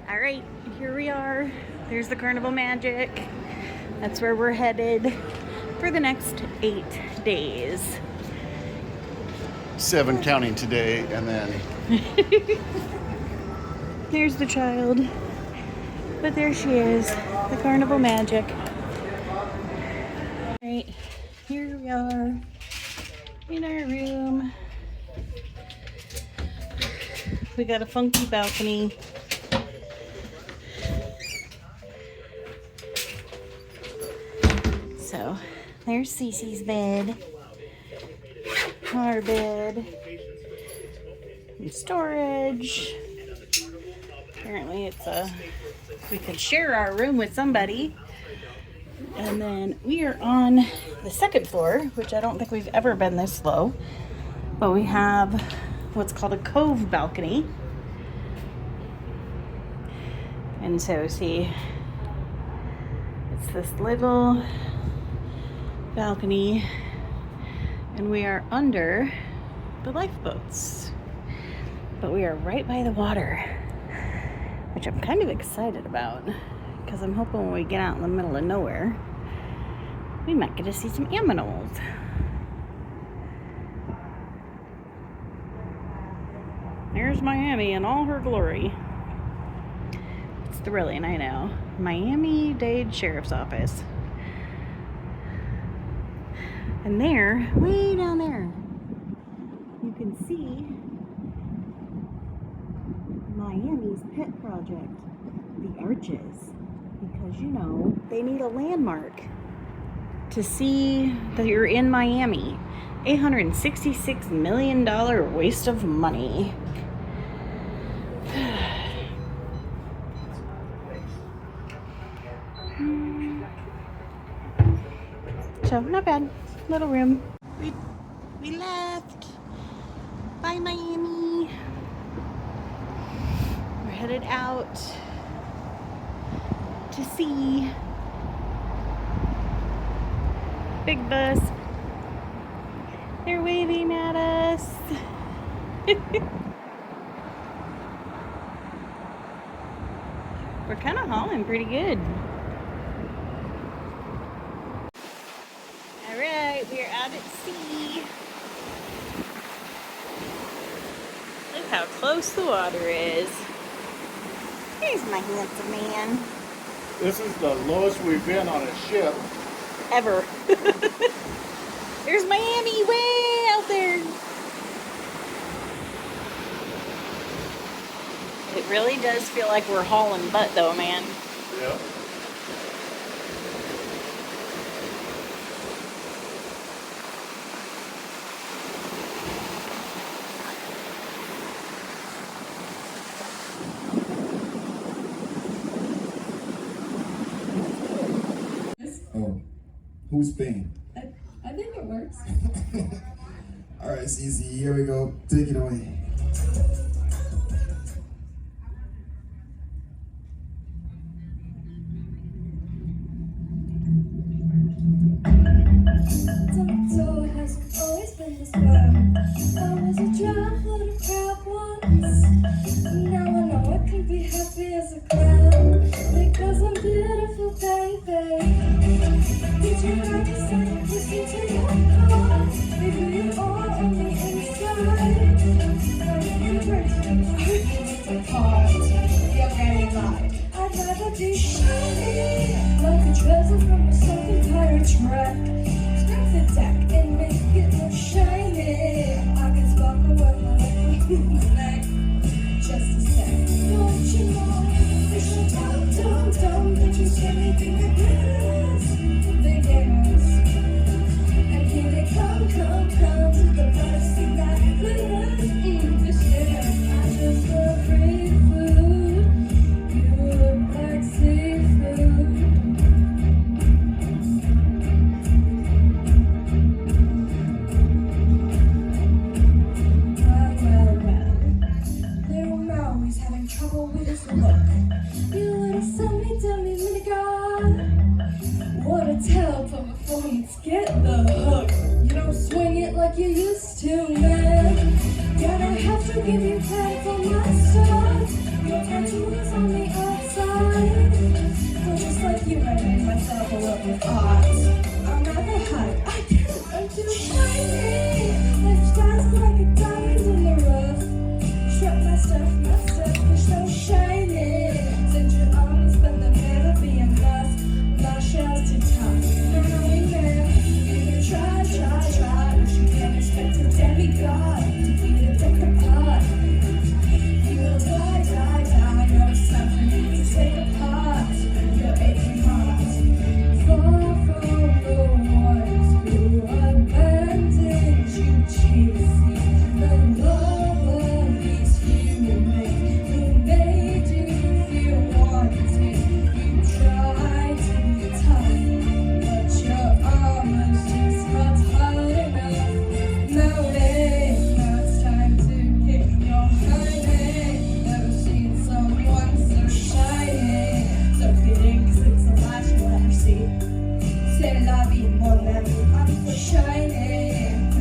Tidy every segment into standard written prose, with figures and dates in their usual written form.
All right, here we are. There's the Carnival Magic. That's where we're headed for the next 8 days. 7 counting today, and then There's the child. But there she is, the Carnival Magic. All right, here we are in our room. We got a funky balcony. So there's Cece's bed, our bed, and storage. Apparently we could share our room with somebody. And then we are on the 2nd floor, which I don't think we've ever been this low. But we have what's called a cove balcony. And so see, it's this little balcony, and we are under the lifeboats, but we are right by the water, which I'm kind of excited about because I'm hoping when we get out in the middle of nowhere we might get to see some aminals. There's Miami in all her glory. It's thrilling, I know. Miami-Dade Sheriff's Office. And there, way down there, you can see Miami's pet project, the Arches. Because, you know, they need a landmark to see that you're in Miami. $866 million waste of money. So, not bad. Little room. We left. Bye, Miami. We're headed out to sea. Big bus. They're waving at us. We're kind of hauling pretty good. We are out at sea. Look how close the water is. Here's my handsome man. this is the lowest we've been on a ship. Ever. There's Miami way out there. It really does feel like we're hauling butt though, man. Yeah. Who's paying? I think it works. All right, Cece, here we go. Take it away. Tumto has always been this way. I was a drop for the crowd once. Now I know I can be happy as a clown because I'm beautiful, baby. Did you know you said listen to your heart? Maybe you are on the inside. Now you embrace me apart. You're very light. I'd rather be shiny like a treasure from a self-entire track. Scratch the deck and make it look shiny. I can sparkle with my neck. Just a sec. Don't you know? Fish are dumb, but you say anything that glitters. And here they come to the mercy that glitters. This dinner, I just love free food. You look like seafood. Well, little Maui's having trouble with his look. You little dummy, little guy. What a tell, but before you get the hook, you don't swing it like you used to, man. Gonna have to give you credit for my side. Your tattoo is on the up with odds. I'm never high, I can't, I'm too shiny. Life shines like a diamond in the rough. Strap my stuff, there's no shiny. Send your arms, but they'll never be enough. My shell's too tough. Knowing that you can try, but you can't expect a demigod to be the deck apart. You will die, no, it's time for you to take apart your aching heart. Far from the ones who abandoned you, chasing the love of these humans who made you feel wanted. You tried to be tough, but your armor's just not hard enough. No way, now it's time to kick your honey. Never seen someone so shiny, so fitting, 'cause it's the last you'll ever see. C'est la vie, mon ami, I'm so shiny.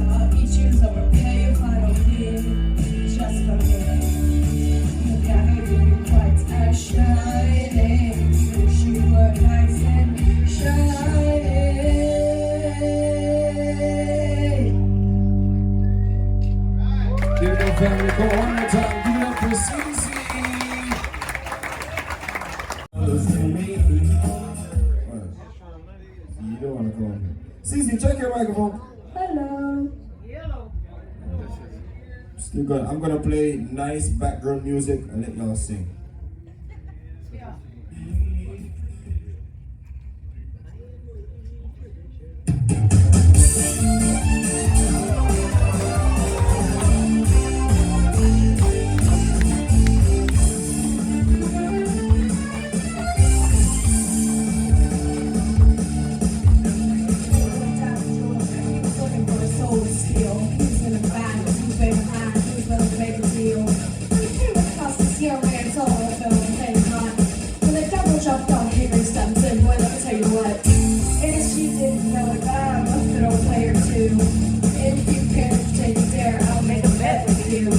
I'll eat you over, pay you finally, just for me. You gotta be quite as shiny. Wish you were nice and shiny. Here we go, family. Go one more time. Give it up for Cece. You don't want to go. Cece, check your microphone. Hello. Still good. I'm gonna play nice background music and let y'all sing. If you can take a dare, I'll make a bet with you.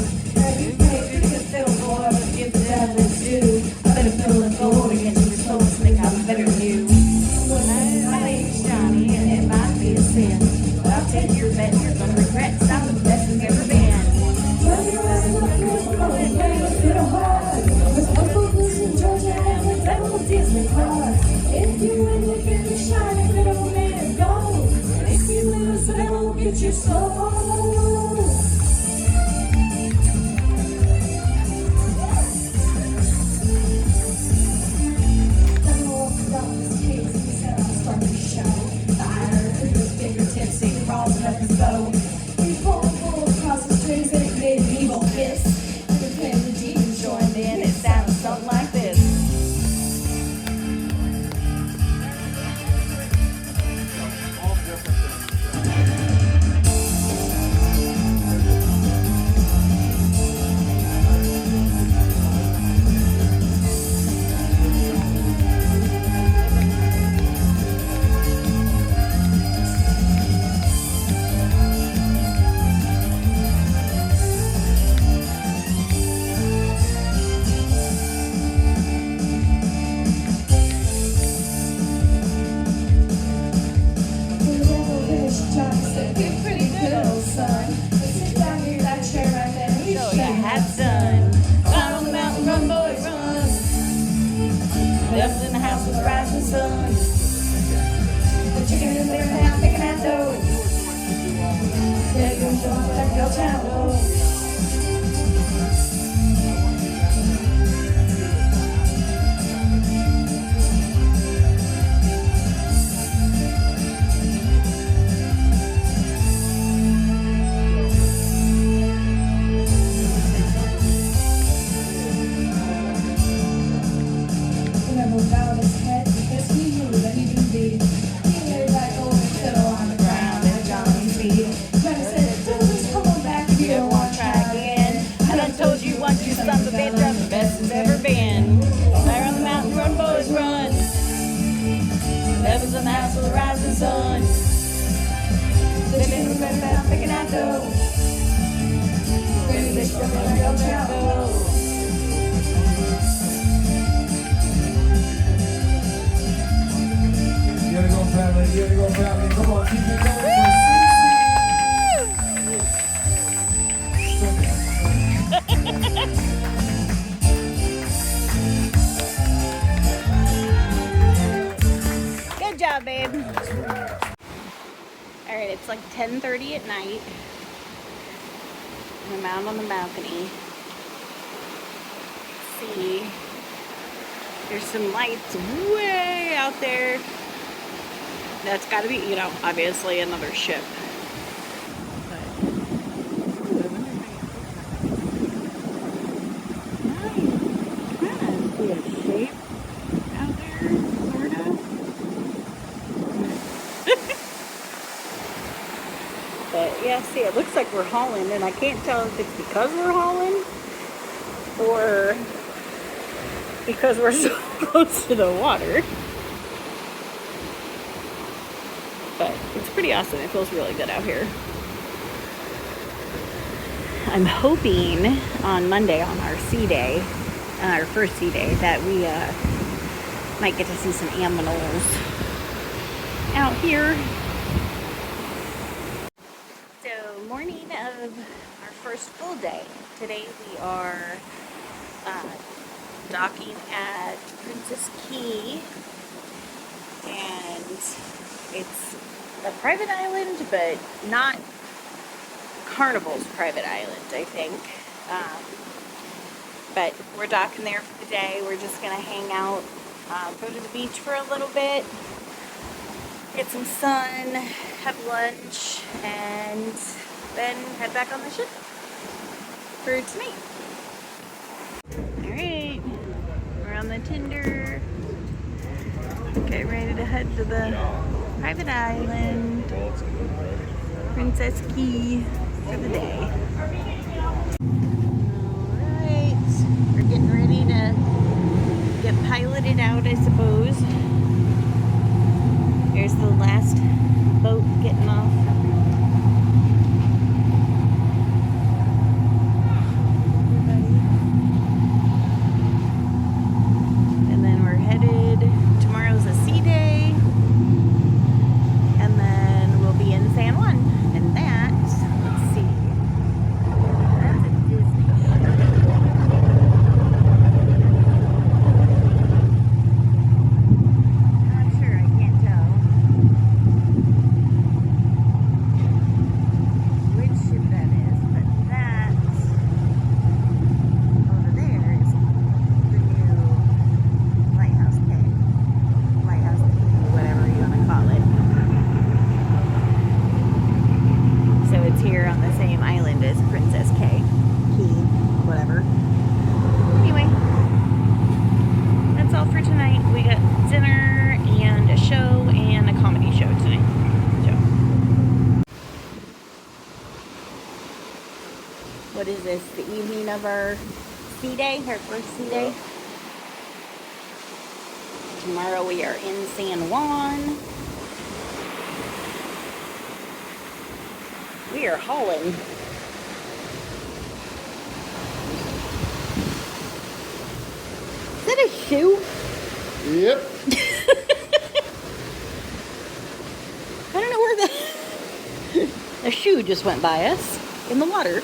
Have you paid because fiddle boy, I would give the devil his due. I better fiddle and gold against your soul, think I'm better than you. Listen, my name's Johnny, and it might be a sin, but I'll take your bet, you're gonna regret, 'cause I'm the best as ever been. Well, you're asking what you're going to play with fiddle hard. There's one focus in Georgia and the devil Disney card. If you win, you get the shiny fiddle made of gold. If you lose, I will get your soul. Then walked up his case, he said I'll start the show. Fire to his fingertips, he crawls up his bow. He pulled across the strings and it made an evil hiss. And the pen the demons joined in, it sounded something like this. Up in the house with the rising sun. The chicken is there now, picking at those. There goes the one that girl child. Bowed his head because he knew that he didn't bleed. He lay like old and fiddle on the ground at Johnny's feet. Johnny said, "Just come on back if you don't want to try again. I done told you once, you son of a bitch, I'm the best as ever been. There on the mountain, run, boys, run. Devil's in the house with the rising sun. Living in the bed, I'm picking out dough. Baby, they still gonna go travel." Here we go. Carnival family. Come on, keep it going for Good job, babe. All right, it's like 10:30 at night. I'm out on the balcony. See, there's some lights way out there. That's got to be, you know, obviously another ship. See a shape out there, sort of. But yeah, see, it looks like we're hauling, and I can't tell if it's because we're hauling or because we're so close to the water. But it's pretty awesome. It feels really good out here. I'm hoping on Monday, on our sea day, our first sea day, that we might get to see some aminals out here. So, morning of our first full day. Today we are docking at Princess Cay, and it's a private island, but not Carnival's private island, I think. But we're docking there for the day. We're just gonna hang out, go to the beach for a little bit, get some sun, have lunch, and then head back on the ship for tonight. All right, we're on the tender. Get ready to head to the private island, Princess Cay, for the day. Alright, we're getting ready to get piloted out, I suppose. Here's the last boat getting off. And then we're headed, tomorrow's a sea day, and then we'll be in San Juan. And that, let's see, that's a Disney. Not sure, I can't tell which ship that is, but that over there is the new Lighthouse Cay. Lighthouse Cay, whatever you want to call it. So it's here on the same island as Princess Cay. Key, whatever. Anyway, that's all for tonight. We got dinner and a show and a comedy show tonight. So, what is this? The evening of our sea day, our first sea day. Tomorrow we are in San Juan. We are hauling. Is that a shoe? Yep. I don't know where a shoe just went by us in the water.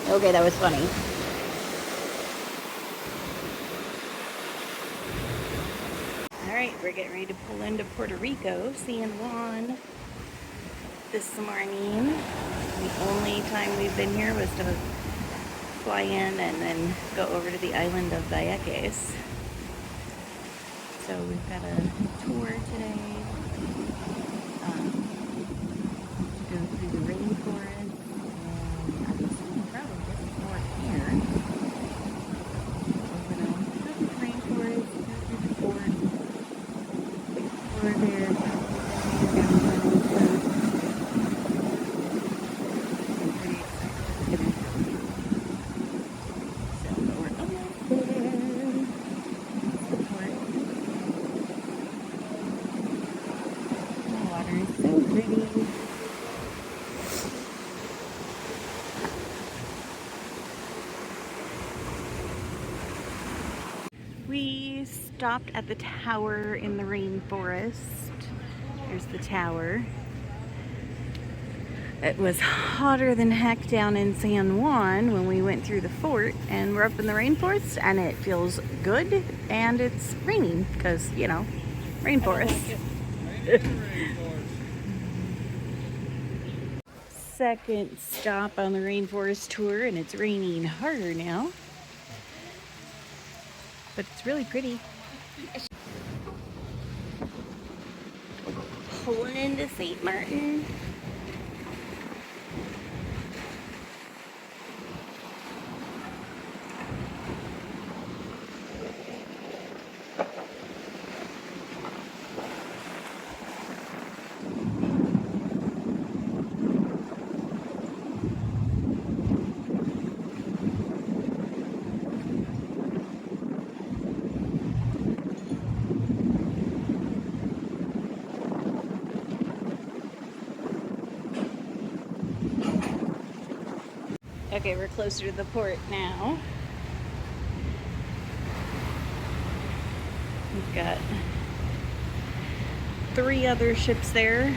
Okay, that was funny. Alright, we're getting ready to pull into Puerto Rico, San Juan, this morning. The only time we've been here was to fly in and then go over to the island of Vieques. So we've got a tour today. To go through the rainforest, and I'm assuming probably get more here. We're gonna go through the rainforest, go through the fort, explore their downtown and stuff. I'm pretty excited. So we're almost there. The port. We stopped at the tower in the rainforest. Here's the tower. It was hotter than heck down in San Juan when we went through the fort, and we're up in the rainforest and it feels good, and it's raining because, you know, rainforest. Second stop on the rainforest tour, and it's raining harder now, but it's really pretty. Pulling into St. Martin. Okay, we're closer to the port now. We've got 3 other ships there.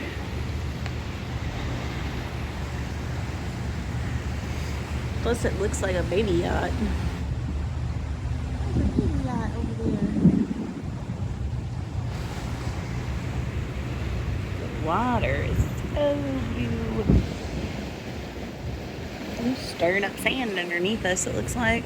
Plus it looks like a baby yacht. There's a baby yacht over there. The water is so beautiful. Stirring up sand underneath us, it looks like.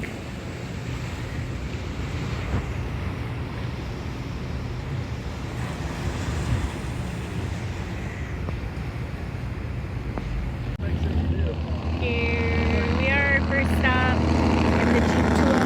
Here we are, first stop in the Jeep tour.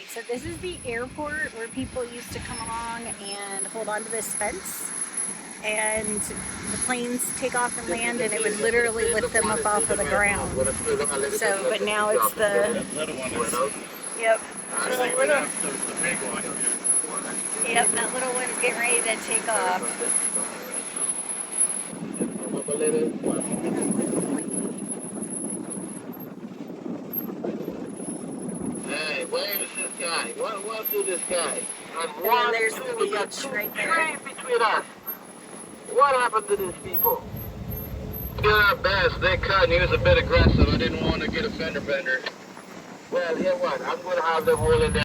So this is the airport where people used to come along and hold on to this fence, and the planes take off and land, and it would literally lift them up off of the ground. So, but now it's the Little one is yep, the big one. yep, that little one's getting ready to take off. Hey, where is this guy? What do this guy? And there's the beach right there. Train between us. What happened to these people? Did our best. They cut and he was a bit aggressive. I didn't want to get a fender bender. Well, you know what? I'm going to have them all in there.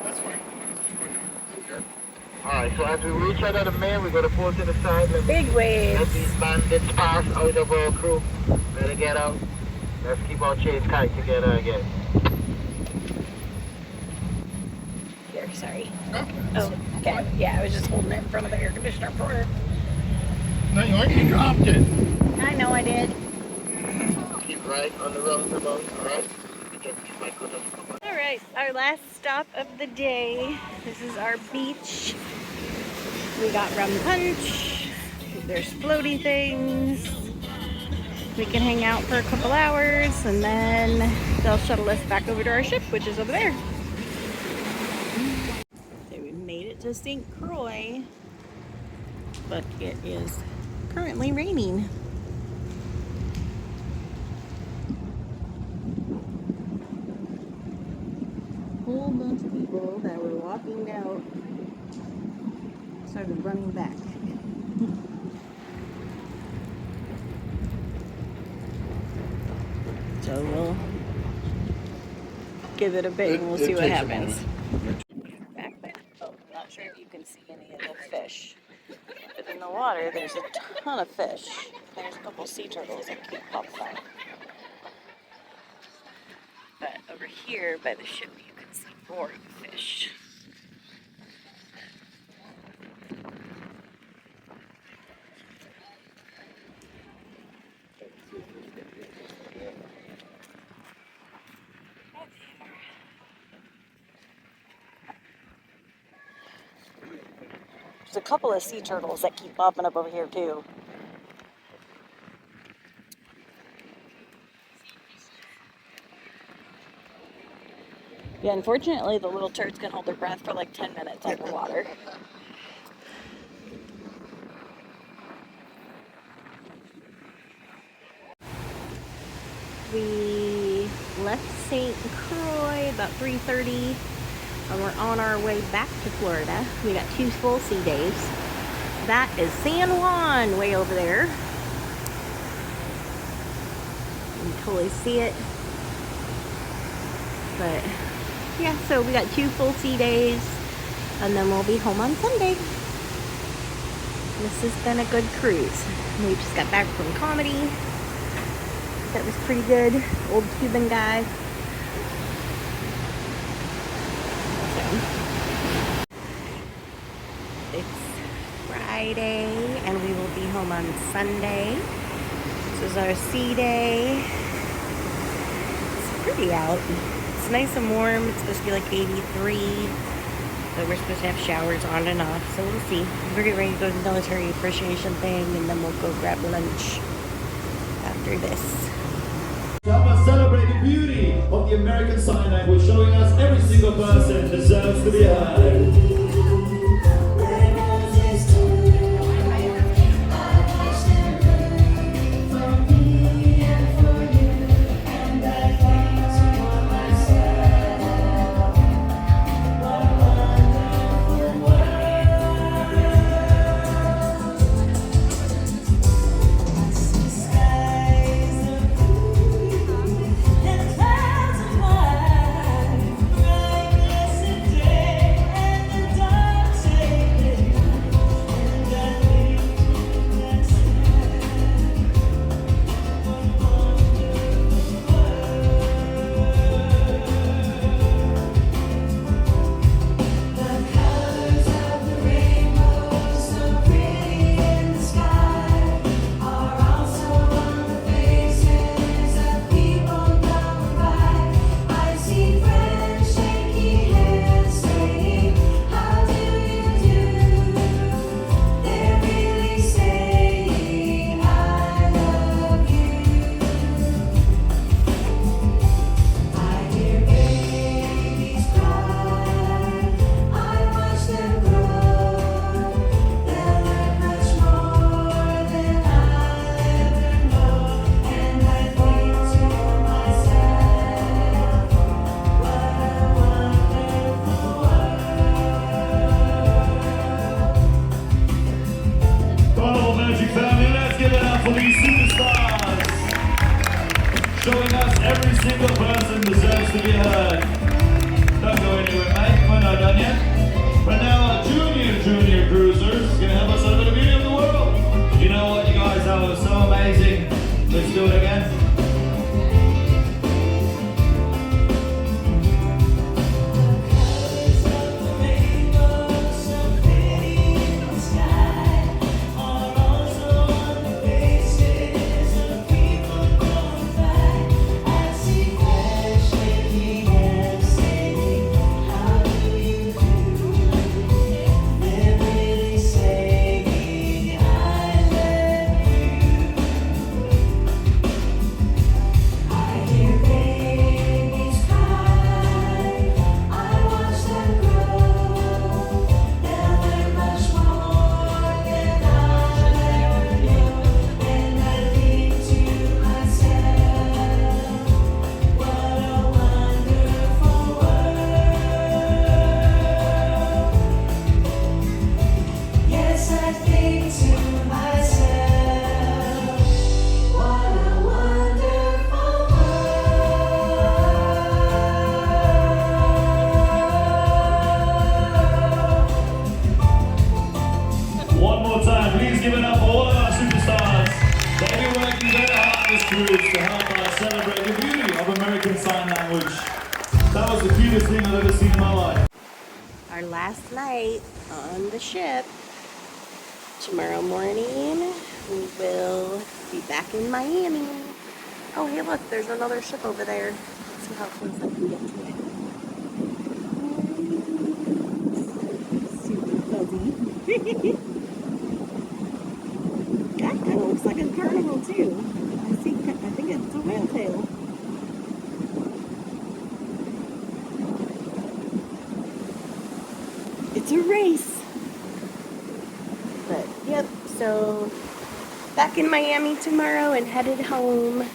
That's fine. Alright, so as we reach out of the main, we're going to pull to the side. Big Let waves. these bandits pass out of our crew. Let it get out. Let's keep our chains tight together again. Here, sorry. Oh, okay. Yeah, I was just holding it in front of the air conditioner for her. No, you already dropped it. I know I did. Keep right on the roundabout, alright? Alright, our last stop of the day. This is our beach. We got rum punch. There's floaty things. We can hang out for a couple hours, and then they'll shuttle us back over to our ship, which is over there. So we made it to St. Croix, but it is currently raining. Whole bunch of people that were walking out started running back. So we'll give it a bit and we'll see what happens. Back there. Oh, I'm not sure if you can see any of the fish. But in the water, there's a ton of fish. There's a couple sea turtles that keep popping up. But over here by the ship, you can see more of the fish. There's a couple of sea turtles that keep popping up over here too. Yeah, unfortunately, the little turds can hold their breath for like 10 minutes underwater. We left St. Croix about 3:30, and we're on our way back to Florida. We got 2 full sea days. That is San Juan, way over there. You can totally see it. But yeah, so we got 2 full sea days, and then we'll be home on Sunday. This has been a good cruise. We just got back from comedy. That was pretty good. Old Cuban guy. So, it's Friday, and we will be home on Sunday. This is our sea day. It's pretty out. It's nice and warm. It's supposed to be like 83. But we're supposed to have showers on and off, so we'll see. We're getting ready to go to the military appreciation thing, and then we'll go grab lunch after this. Help us celebrate the beauty of the American Sign Language, showing us every single person deserves to be heard. Carnival Magic family, let's give it up for these superstars, showing us every single person deserves to be heard. Don't go anywhere, mate. We're not done yet. But now our junior cruisers gonna help us celebrate the beauty of the world. You know what, you guys, that was so amazing. Let's do it again. Give it up for all of our superstars. They've been working very hard this cruise to help us celebrate the beauty of American Sign Language. That was the cutest thing I've ever seen in my life. Our last night on the ship. Tomorrow morning, we will be back in Miami. Oh, hey, look, there's another ship over there. Let's see how close I can get to it. Super close. crazy. That kind of looks like a carnival too. I think it's a whale tail. It's a race. But, yep, so back in Miami tomorrow and headed home.